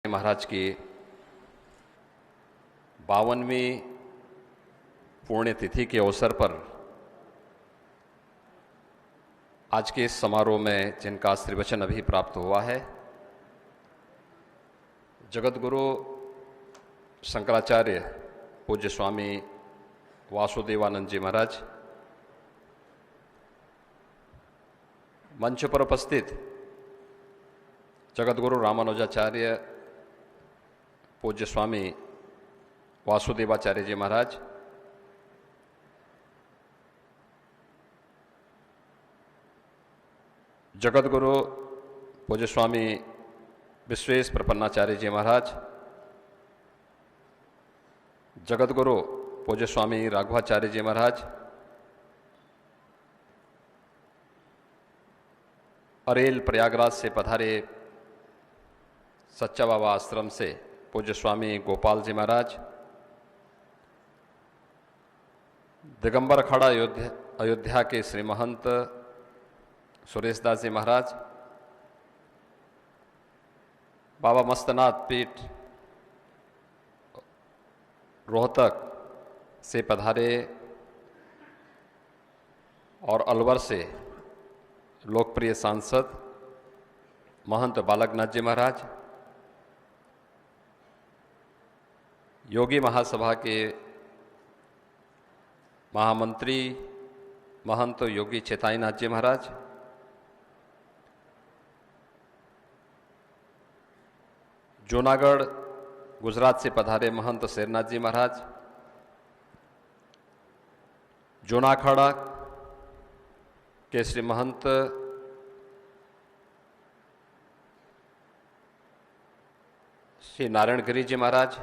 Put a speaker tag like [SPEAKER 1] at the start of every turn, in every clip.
[SPEAKER 1] महाराज की 52वीं पुण्यतिथि के अवसर पर आज के इस समारोह में जिनका आशीर्वचन अभी प्राप्त हुआ है, जगत गुरु शंकराचार्य पूज्य स्वामी वासुदेवानंद जी महाराज, मंच पर उपस्थित जगत गुरु रामानुजाचार्य पूज्य स्वामी वासुदेवाचार्य जी महाराज, जगत गुरु पूज्य स्वामी विश्वेश प्रपन्नाचार्य जी महाराज, जगत गुरु पूज्य स्वामी राघवाचार्य जी महाराज, अरेल प्रयागराज से पधारे सच्चा बाबा आश्रम से पूज्य स्वामी गोपाल जी महाराज, दिगंबर अखाड़ा अयोध्या के श्री महंत सुरेश दास जी महाराज, बाबा मस्तनाथ पीठ रोहतक से पधारे और अलवर से लोकप्रिय सांसद महंत बालकनाथ जी महाराज, योगी महासभा के महामंत्री महंत योगी चेताईनाथ जी महाराज, जूनागढ़ गुजरात से पधारे महंत शेरनाथ जी महाराज, जूनाखाड़ा के श्री महंत श्री नारायणगिरी जी महाराज,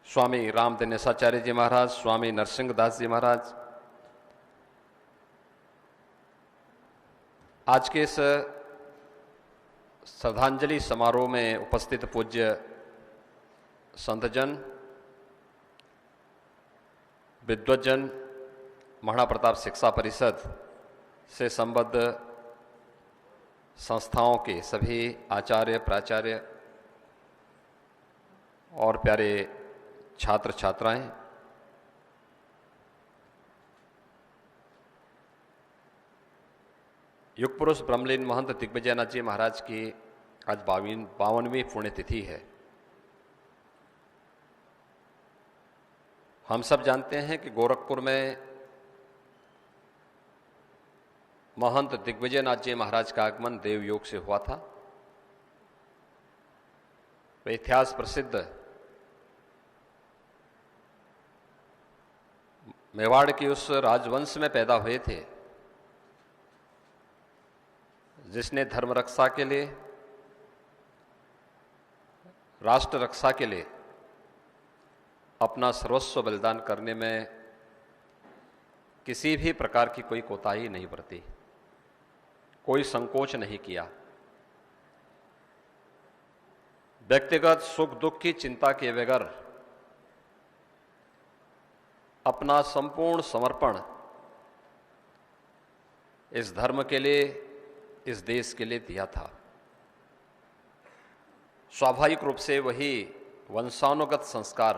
[SPEAKER 1] स्वामी राम दिनेशाचार्य जी महाराज, स्वामी नरसिंह दास जी महाराज, आज के इस श्रद्धांजलि समारोह में उपस्थित पूज्य संतजन, विद्वज्जन, महाराणा प्रताप शिक्षा परिषद से संबद्ध संस्थाओं के सभी आचार्य प्राचार्य और प्यारे छात्र छात्राएं, युग पुरुष ब्रह्मलीन महंत दिग्विजयनाथ जी महाराज की आज 52वीं पुण्यतिथि है। हम सब जानते हैं कि गोरखपुर में महंत दिग्विजयनाथ जी महाराज का आगमन देवयोग से हुआ था। वे इतिहास प्रसिद्ध मेवाड़ की उस राजवंश में पैदा हुए थे जिसने धर्म रक्षा के लिए, राष्ट्र रक्षा के लिए अपना सर्वस्व बलिदान करने में किसी भी प्रकार की कोई कोताही नहीं बरती, कोई संकोच नहीं किया। व्यक्तिगत सुख दुख की चिंता किए बगैर अपना संपूर्ण समर्पण इस धर्म के लिए, इस देश के लिए दिया था। स्वाभाविक रूप से वही वंशानुगत संस्कार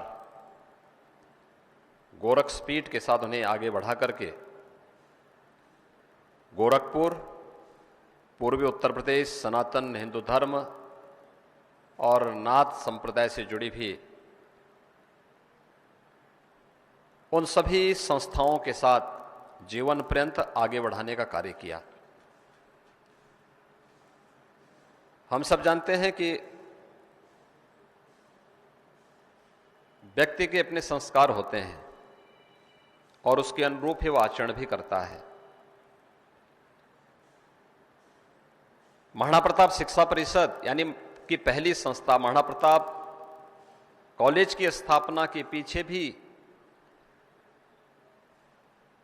[SPEAKER 1] गोरखपीठ के साथ उन्हें आगे बढ़ा करके गोरखपुर, पूर्वी उत्तर प्रदेश, सनातन हिंदू धर्म और नाथ संप्रदाय से जुड़ी भी उन सभी संस्थाओं के साथ जीवन पर्यंत आगे बढ़ाने का कार्य किया। हम सब जानते हैं कि व्यक्ति के अपने संस्कार होते हैं और उसके अनुरूप ही वह आचरण भी करता है। महाराणा प्रताप शिक्षा परिषद यानी कि पहली संस्था महाराणा प्रताप कॉलेज की स्थापना के पीछे भी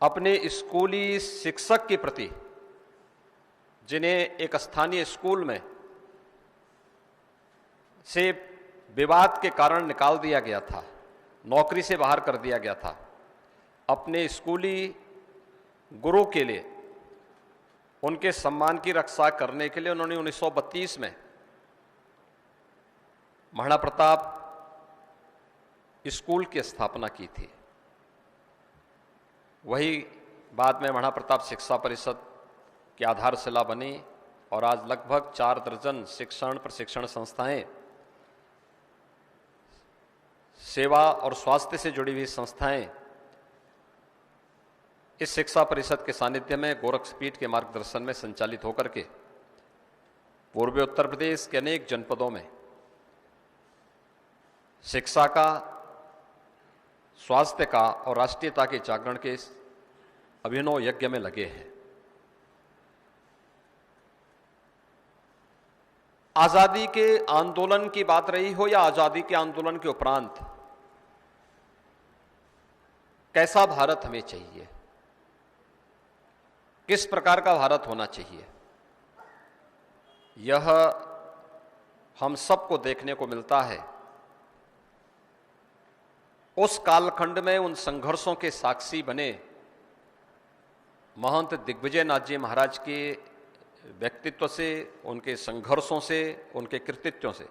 [SPEAKER 1] अपने स्कूली शिक्षक के प्रति, जिन्हें एक स्थानीय स्कूल में से विवाद के कारण निकाल दिया गया था, नौकरी से बाहर कर दिया गया था, अपने स्कूली गुरु के लिए, उनके सम्मान की रक्षा करने के लिए उन्होंने 1932 में महाराणा प्रताप स्कूल की स्थापना की थी। वही बाद में महाराणा प्रताप शिक्षा परिषद की आधारशिला बनी और आज लगभग 4 दर्जन शिक्षण प्रशिक्षण संस्थाएं, सेवा और स्वास्थ्य से जुड़ी हुई संस्थाएं इस शिक्षा परिषद के सानिध्य में गोरक्षपीठ के मार्गदर्शन में संचालित होकर के पूर्वी उत्तर प्रदेश के अनेक जनपदों में शिक्षा का, स्वास्थ्य का और राष्ट्रीयता के जागरण के इस अभिनव यज्ञ में लगे हैं। आजादी के आंदोलन की बात रही हो या आजादी के आंदोलन के उपरांत, कैसा भारत हमें चाहिए, किस प्रकार का भारत होना चाहिए, यह हम सबको देखने को मिलता है। उस कालखंड में उन संघर्षों के साक्षी बने महंत दिग्विजय नाथ जी महाराज के व्यक्तित्व से, उनके संघर्षों से, उनके कृतित्वों से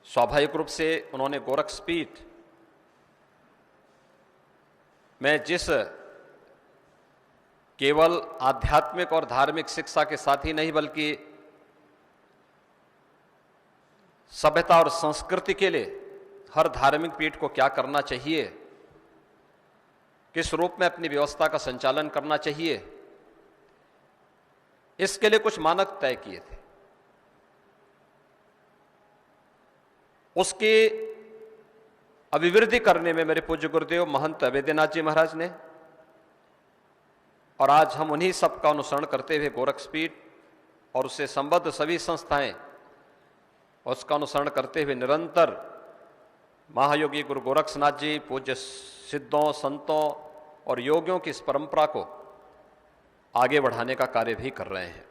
[SPEAKER 1] स्वाभाविक रूप से उन्होंने गोरक्षपीठ में जिस केवल आध्यात्मिक और धार्मिक शिक्षा के साथ ही नहीं बल्कि सभ्यता और संस्कृति के लिए हर धार्मिक पीठ को क्या करना चाहिए, किस रूप में अपनी व्यवस्था का संचालन करना चाहिए, इसके लिए कुछ मानक तय किए थे। उसकी अभिवृद्धि करने में मेरे पूज्य गुरुदेव महंत अवैधनाथ जी महाराज ने, और आज हम उन्हीं सब का अनुसरण करते हुए गोरक्षपीठ और उससे संबद्ध सभी संस्थाएं उसका अनुसरण करते हुए निरंतर महायोगी गुरु गोरक्षनाथ जी, पूज्य सिद्धों, संतों और योगियों की इस परंपरा को आगे बढ़ाने का कार्य भी कर रहे हैं।